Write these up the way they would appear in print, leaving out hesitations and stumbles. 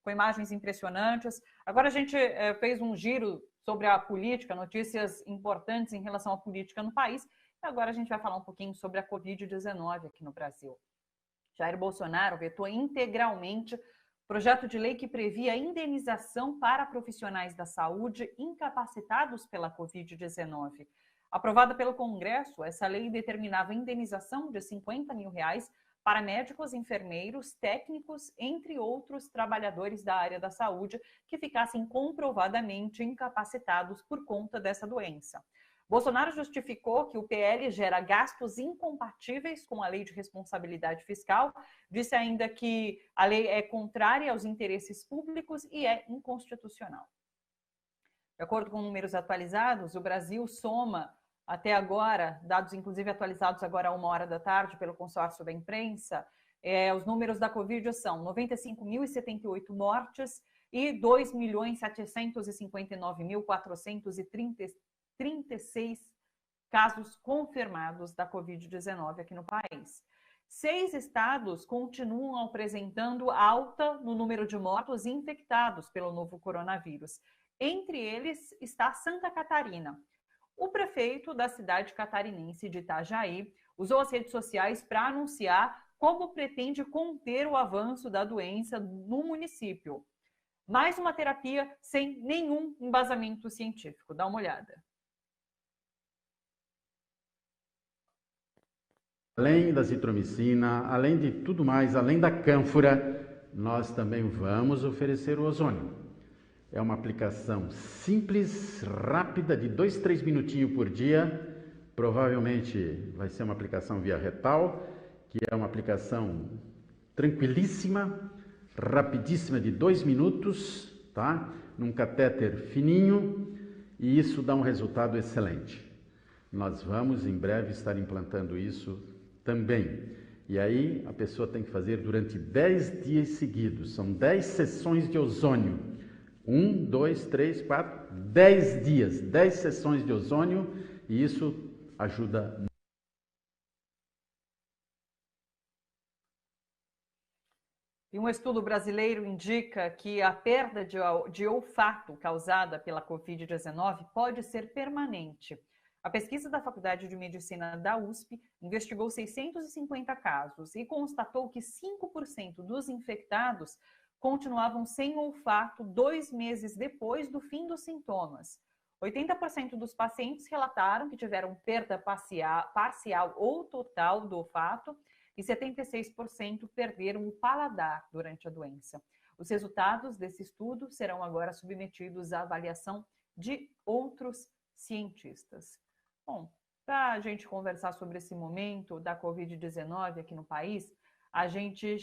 com imagens impressionantes. Agora a gente fez um giro sobre a política, notícias importantes em relação à política no país. E agora a gente vai falar um pouquinho sobre a Covid-19 aqui no Brasil. Jair Bolsonaro vetou integralmente projeto de lei que previa indenização para profissionais da saúde incapacitados pela Covid-19. Aprovada pelo Congresso, essa lei determinava indenização de R$50 mil para médicos, enfermeiros, técnicos, entre outros trabalhadores da área da saúde que ficassem comprovadamente incapacitados por conta dessa doença. Bolsonaro justificou que o PL gera gastos incompatíveis com a lei de responsabilidade fiscal, disse ainda que a lei é contrária aos interesses públicos e é inconstitucional. De acordo com números atualizados, o Brasil soma até agora, dados inclusive atualizados agora a 1h da tarde pelo consórcio da imprensa, os números da Covid são 95.078 mortes e 2.759.436 casos confirmados da Covid-19 aqui no país. 6 estados continuam apresentando alta no número de mortos infectados pelo novo coronavírus. Entre eles está Santa Catarina. O prefeito da cidade catarinense de Itajaí usou as redes sociais para anunciar como pretende conter o avanço da doença no município. Mais uma terapia sem nenhum embasamento científico. Dá uma olhada. Além da azitromicina, além de tudo mais, além da cânfora, nós também vamos oferecer o ozônio. É uma aplicação simples, rápida, de 2, 3 minutinhos por dia. Provavelmente vai ser uma aplicação via retal, que é uma aplicação tranquilíssima, rapidíssima, de 2 minutos, tá? Num catéter fininho, e isso dá um resultado excelente. Nós vamos em breve estar implantando isso também. E aí a pessoa tem que fazer durante 10 dias seguidos. São 10 sessões de ozônio. 1, 2, 3, 4, 10 dias. 10 sessões de ozônio, e isso ajuda. E um estudo brasileiro indica que a perda de olfato causada pela Covid-19 pode ser permanente. A pesquisa da Faculdade de Medicina da USP investigou 650 casos e constatou que 5% dos infectados continuavam sem olfato 2 meses depois do fim dos sintomas. 80% dos pacientes relataram que tiveram perda parcial ou total do olfato e 76% perderam o paladar durante a doença. Os resultados desse estudo serão agora submetidos à avaliação de outros cientistas. Bom, para a gente conversar sobre esse momento da Covid-19 aqui no país, a gente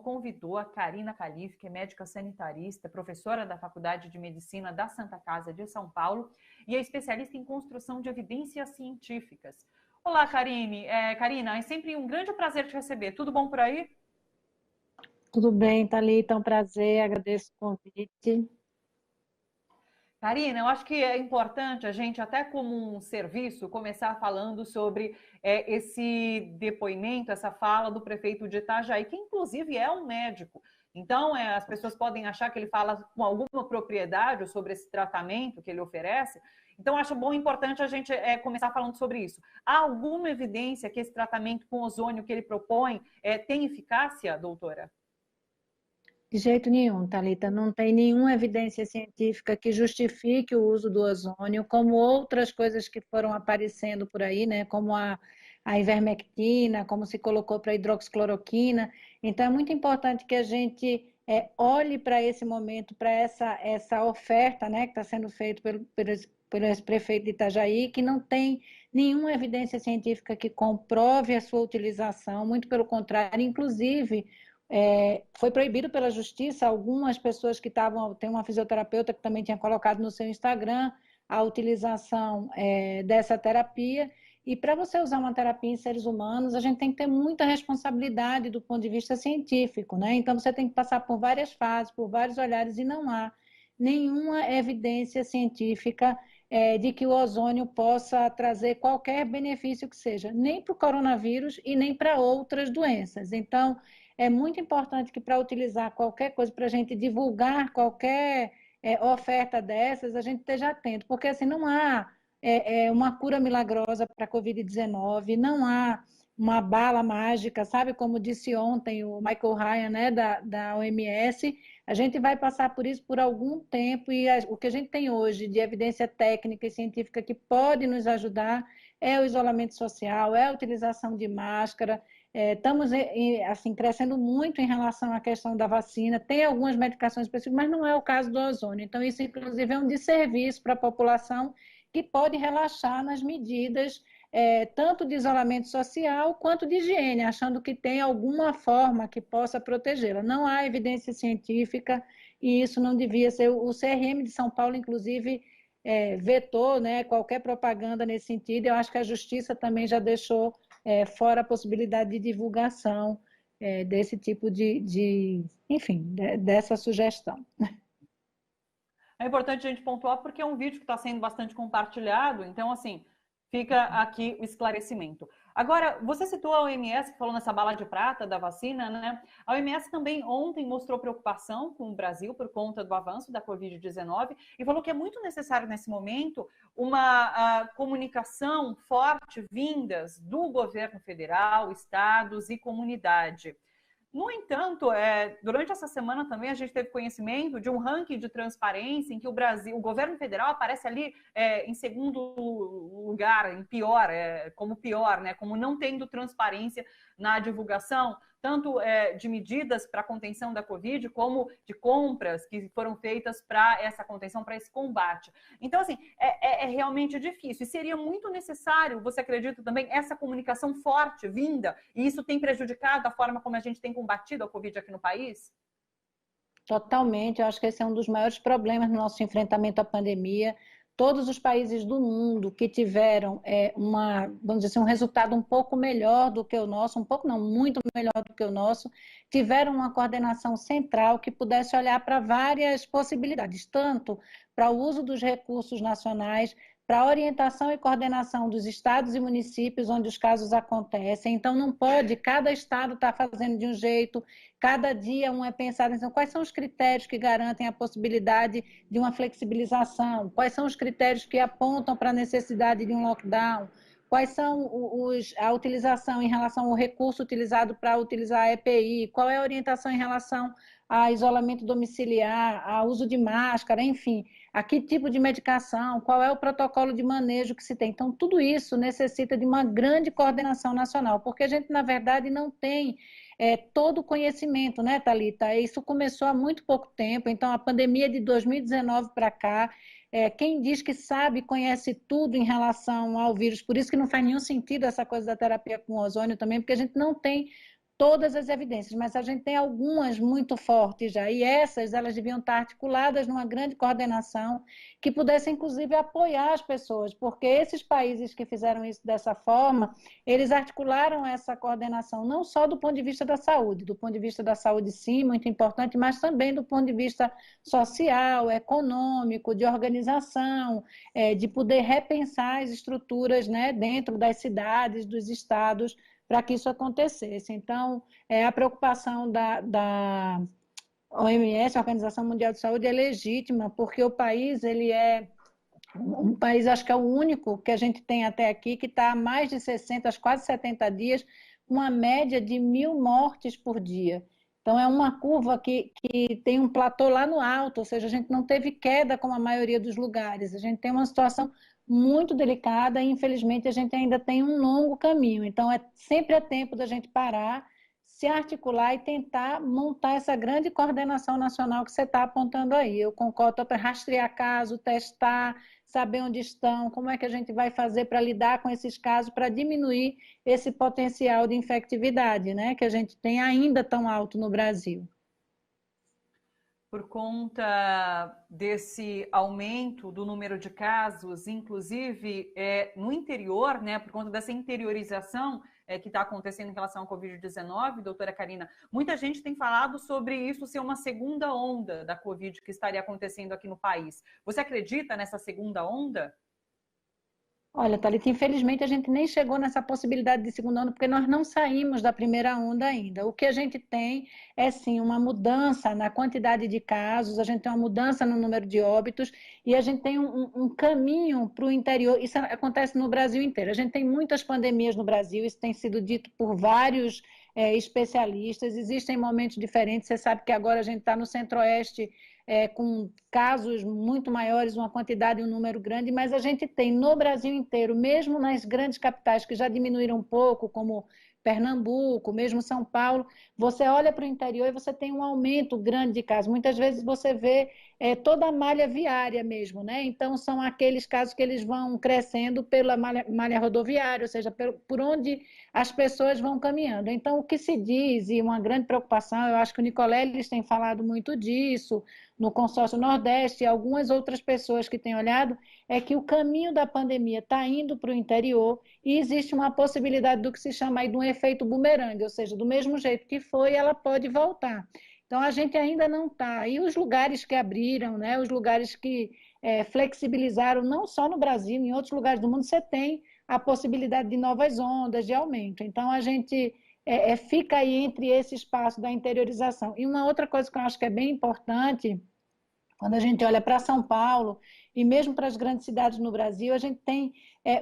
convidou a Karina Calife, que é médica sanitarista, professora da Faculdade de Medicina da Santa Casa de São Paulo e é especialista em construção de evidências científicas. Olá, Karina, é sempre um grande prazer te receber. Tudo bom por aí? Tudo bem, Thalita, é um prazer, agradeço o convite. Karina, eu acho que é importante a gente, até como um serviço, começar falando sobre esse depoimento, essa fala do prefeito de Itajaí, que inclusive é um médico. Então, as pessoas podem achar que ele fala com alguma propriedade sobre esse tratamento que ele oferece. Então, acho bom e importante a gente começar falando sobre isso. Há alguma evidência que esse tratamento com ozônio que ele propõe tem eficácia, doutora? De jeito nenhum, Thalita, não tem nenhuma evidência científica que justifique o uso do ozônio, como outras coisas que foram aparecendo por aí, né? Como a ivermectina, como se colocou para a hidroxicloroquina. Então, é muito importante que a gente olhe para esse momento, para essa oferta, né, que está sendo feita pelo ex-prefeito de Itajaí, que não tem nenhuma evidência científica que comprove a sua utilização, muito pelo contrário, inclusive foi proibido pela justiça algumas pessoas que tem uma fisioterapeuta que também tinha colocado no seu Instagram a utilização dessa terapia. E para você usar uma terapia em seres humanos, a gente tem que ter muita responsabilidade do ponto de vista científico, né? Então você tem que passar por várias fases, por vários olhares, e não há nenhuma evidência científica de que o ozônio possa trazer qualquer benefício que seja, nem para o coronavírus e nem para outras doenças. Então, é muito importante que para utilizar qualquer coisa, para a gente divulgar qualquer oferta dessas, a gente esteja atento, porque assim não há uma cura milagrosa para a Covid-19, não há uma bala mágica, sabe? Como disse ontem o Michael Ryan, né, da OMS, a gente vai passar por isso por algum tempo e o que a gente tem hoje de evidência técnica e científica que pode nos ajudar é o isolamento social, é a utilização de máscara. Estamos assim, crescendo muito em relação à questão da vacina, tem algumas medicações específicas, mas não é o caso do ozônio. Então, isso, inclusive, é um desserviço para a população que pode relaxar nas medidas tanto de isolamento social quanto de higiene, achando que tem alguma forma que possa protegê-la. Não há evidência científica e isso não devia ser. O CRM de São Paulo, inclusive, vetou, né, qualquer propaganda nesse sentido. Eu acho que a Justiça também já deixou fora a possibilidade de divulgação desse tipo enfim, dessa sugestão. É importante a gente pontuar porque é um vídeo que está sendo bastante compartilhado, então, assim, fica aqui o esclarecimento. Agora, você citou a OMS, que falou nessa bala de prata da vacina, né? A OMS também ontem mostrou preocupação com o Brasil por conta do avanço da Covid-19 e falou que é muito necessário nesse momento uma comunicação forte vindas do governo federal, estados e comunidade. No entanto, durante essa semana também a gente teve conhecimento de um ranking de transparência em que o governo federal aparece ali em segundo lugar, em pior, como pior, né? Como não tendo transparência na divulgação, tanto de medidas para a contenção da Covid, como de compras que foram feitas para essa contenção, para esse combate. Então, assim, é realmente difícil. E seria muito necessário, você acredita também, essa comunicação forte, vinda, e isso tem prejudicado a forma como a gente tem combatido a Covid aqui no país? Totalmente, eu acho que esse é um dos maiores problemas no nosso enfrentamento à pandemia. Todos os países do mundo que tiveram vamos dizer assim, um resultado um pouco melhor do que o nosso, um pouco não, muito melhor do que o nosso, tiveram uma coordenação central que pudesse olhar para várias possibilidades, tanto para o uso dos recursos nacionais, para a orientação e coordenação dos estados e municípios onde os casos acontecem. Então, não pode, cada estado está fazendo de um jeito, cada dia um é pensado, então, quais são os critérios que garantem a possibilidade de uma flexibilização, quais são os critérios que apontam para a necessidade de um lockdown, quais são a utilização em relação ao recurso utilizado para utilizar a EPI, qual é a orientação em relação a isolamento domiciliar, a uso de máscara, enfim, a que tipo de medicação, qual é o protocolo de manejo que se tem. Então, tudo isso necessita de uma grande coordenação nacional, porque a gente, na verdade, não tem todo o conhecimento, né, Thalita? Isso começou há muito pouco tempo, então a pandemia de 2019 para cá, quem diz que sabe, conhece tudo em relação ao vírus, por isso que não faz nenhum sentido essa coisa da terapia com ozônio também, porque a gente não tem todas as evidências, mas a gente tem algumas muito fortes já, e elas deviam estar articuladas numa grande coordenação que pudesse, inclusive, apoiar as pessoas, porque esses países que fizeram isso dessa forma, eles articularam essa coordenação não só do ponto de vista da saúde, do ponto de vista da saúde, sim, muito importante, mas também do ponto de vista social, econômico, de organização, de poder repensar as estruturas, né, dentro das cidades, dos estados, para que isso acontecesse. Então, a preocupação da OMS, a Organização Mundial de Saúde, é legítima, porque o país, ele é um país, acho que é o único que a gente tem até aqui, que está há mais de 60, quase 70 dias, uma média de 1.000 mortes por dia. Então, é uma curva que tem um platô lá no alto, ou seja, a gente não teve queda como a maioria dos lugares. A gente tem uma situação muito delicada e, infelizmente, a gente ainda tem um longo caminho. Então, sempre é tempo da gente parar, se articular e tentar montar essa grande coordenação nacional que você está apontando aí. Eu concordo para rastrear caso, testar, saber onde estão, como é que a gente vai fazer para lidar com esses casos, para diminuir esse potencial de infectividade, né, que a gente tem ainda tão alto no Brasil. Por conta desse aumento do número de casos, inclusive no interior, né, por conta dessa interiorização que está acontecendo em relação ao Covid-19, doutora Karina, muita gente tem falado sobre isso ser uma segunda onda da Covid que estaria acontecendo aqui no país. Você acredita nessa segunda onda? Olha, Thalita, infelizmente a gente nem chegou nessa possibilidade de segunda onda, porque nós não saímos da primeira onda ainda. O que a gente tem é sim uma mudança na quantidade de casos, a gente tem uma mudança no número de óbitos e a gente tem um caminho para o interior. Isso acontece no Brasil inteiro. A gente tem muitas pandemias no Brasil, isso tem sido dito por vários especialistas. Existem momentos diferentes. Você sabe que agora a gente está no Centro-Oeste com casos muito maiores, uma quantidade e um número grande, mas a gente tem no Brasil inteiro, mesmo nas grandes capitais que já diminuíram um pouco, como Pernambuco, mesmo São Paulo, você olha para o interior e você tem um aumento grande de casos. Muitas vezes você vê toda a malha viária mesmo, né? Então, são aqueles casos que eles vão crescendo pela malha rodoviária, ou seja, por onde as pessoas vão caminhando. Então, o que se diz, e uma grande preocupação, eu acho que o Nicoleles tem falado muito disso, no Consórcio Nordeste e algumas outras pessoas que têm olhado, é que o caminho da pandemia está indo para o interior e existe uma possibilidade do que se chama aí de um efeito bumerangue, ou seja, do mesmo jeito que foi, ela pode voltar. Então, a gente ainda não está. E os lugares que abriram, né, os lugares que flexibilizaram, não só no Brasil, em outros lugares do mundo, você tem a possibilidade de novas ondas de aumento. Então, a gente fica aí entre esse espaço da interiorização. E uma outra coisa que eu acho que é bem importante, quando a gente olha para São Paulo e mesmo para as grandes cidades no Brasil, a gente tem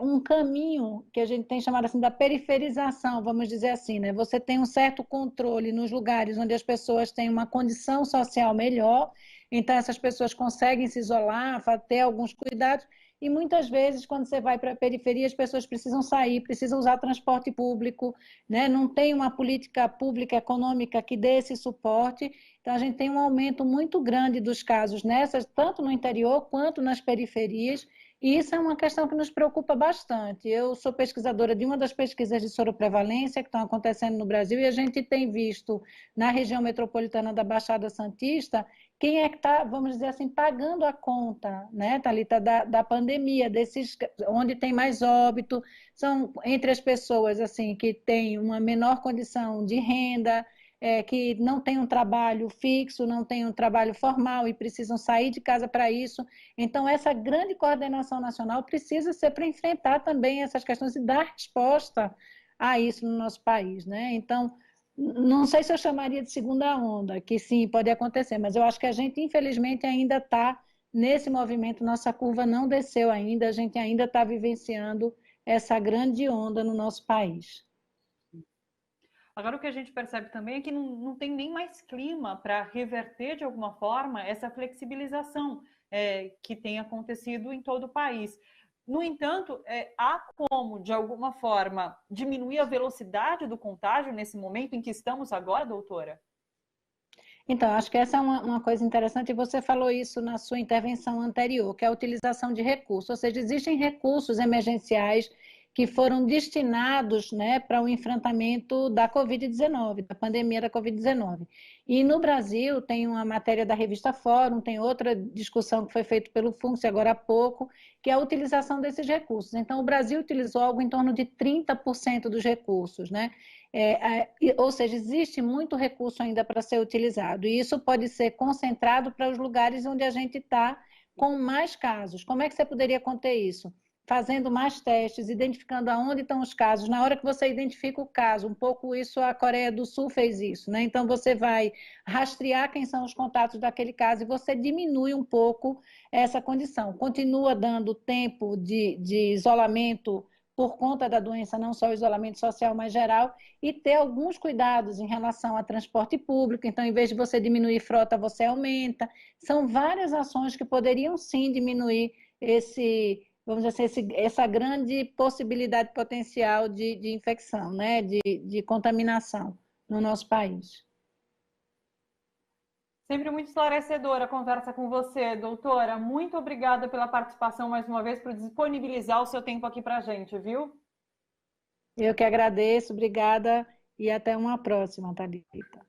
um caminho que a gente tem chamado assim da periferização, vamos dizer assim, né? Você tem um certo controle nos lugares onde as pessoas têm uma condição social melhor, então essas pessoas conseguem se isolar, ter alguns cuidados, e muitas vezes, quando você vai para a periferia, as pessoas precisam sair, precisam usar transporte público, né? Não tem uma política pública econômica que dê esse suporte. Então, a gente tem um aumento muito grande dos casos nessas, tanto no interior quanto nas periferias, e isso é uma questão que nos preocupa bastante. Eu sou pesquisadora de uma das pesquisas de soroprevalência que estão acontecendo no Brasil, e a gente tem visto na região metropolitana da Baixada Santista quem é que está, vamos dizer assim, pagando a conta, né, Thalita, da pandemia, onde tem mais óbito, são entre as pessoas assim que têm uma menor condição de renda, que não têm um trabalho fixo, não têm um trabalho formal e precisam sair de casa para isso. Então, essa grande coordenação nacional precisa ser para enfrentar também essas questões e dar resposta a isso no nosso país, né? Então, não sei se eu chamaria de segunda onda, que sim, pode acontecer, mas eu acho que a gente, infelizmente, ainda está nesse movimento, nossa curva não desceu ainda, a gente ainda está vivenciando essa grande onda no nosso país. Agora, o que a gente percebe também é que não tem nem mais clima para reverter, de alguma forma, essa flexibilização que tem acontecido em todo o país. No entanto, há como, de alguma forma, diminuir a velocidade do contágio nesse momento em que estamos agora, doutora? Então, acho que essa é uma coisa interessante, e você falou isso na sua intervenção anterior, que é a utilização de recursos, ou seja, existem recursos emergenciais que foram destinados, né, para o enfrentamento da Covid-19, da pandemia da Covid-19. E no Brasil tem uma matéria da revista Fórum, tem outra discussão que foi feita pelo FUNCS agora há pouco, que é a utilização desses recursos. Então, o Brasil utilizou algo em torno de 30% dos recursos, né? Ou seja, existe muito recurso ainda para ser utilizado, e isso pode ser concentrado para os lugares onde a gente está com mais casos. Como é que você poderia conter isso? Fazendo mais testes, identificando aonde estão os casos. Na hora que você identifica o caso, um pouco isso a Coreia do Sul fez isso, né? Então você vai rastrear quem são os contatos daquele caso e você diminui um pouco essa condição. Continua dando tempo de isolamento por conta da doença, não só o isolamento social, mas geral, e ter alguns cuidados em relação a transporte público. Então, em vez de você diminuir frota, você aumenta. São várias ações que poderiam sim diminuir vamos dizer assim, essa grande possibilidade potencial de infecção, né? de contaminação no nosso país. Sempre muito esclarecedora a conversa com você, doutora. Muito obrigada pela participação mais uma vez, por disponibilizar o seu tempo aqui para a gente, viu? Eu que agradeço, obrigada e até uma próxima, Thalita.